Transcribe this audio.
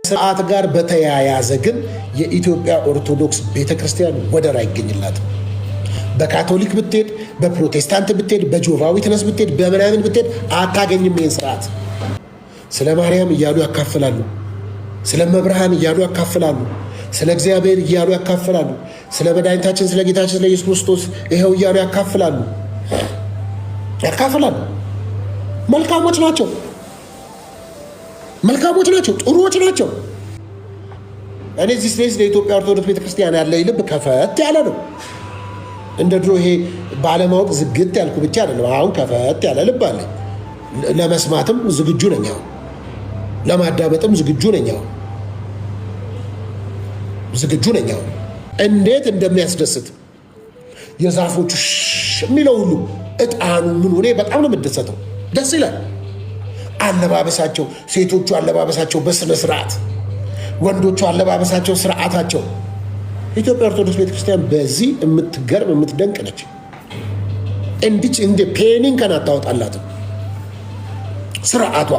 ስርዓት ጋር በተያያዘ ግን የኢትዮጵያ ኦርቶዶክስ ቤተክርስቲያን ወደር አይገኝላትም። በካቶሊክ ብትሄድ፣ በፕሮቴስታንት ብትሄድ፣ በጆቫ ዊትነስ ብትሄድ፣ በምናምን ብትሄድ አታገኝም ይህን ስርዓት። ስለ ማርያም እያሉ ያካፍላሉ፣ ስለ መብርሃን እያሉ ያካፍላሉ፣ ስለ እግዚአብሔር እያሉ ያካፍላሉ፣ ስለ መድኃኒታችን ስለ ጌታችን ስለ ኢየሱስ ክርስቶስ ይኸው እያሉ ያካፍላሉ። መልካሞች ናቸው፣ ጥሩዎች ናቸው። እኔ እዚህ ስለ ኢትዮጵያ ኦርቶዶክስ ቤተክርስቲያን ያለ ልብ ከፈት ያለ ነው። እንደ ድሮ ይሄ ባለማወቅ ዝግት ያልኩ ብቻ አይደለም። አሁን ከፈት ያለ ልብ አለ። ለመስማትም ዝግጁ ነኝ፣ አሁን ለማዳመጥም ዝግጁ ነኝ። እንዴት እንደሚያስደስት የዛፎቹ የሚለው ሁሉ እጣኑ ምን ሆኔ በጣም ነው የምደሰተው። ደስ ይላል። አለባበሳቸው፣ ሴቶቹ አለባበሳቸው በስነ ስርዓት፣ ወንዶቹ አለባበሳቸው ስርዓታቸው። ኢትዮጵያ ኦርቶዶክስ ቤተክርስቲያን በዚህ የምትገርም የምትደንቅ ነች። እንዲች እንደ ፔኒን ከን አታወጣላትም ስርዓቷ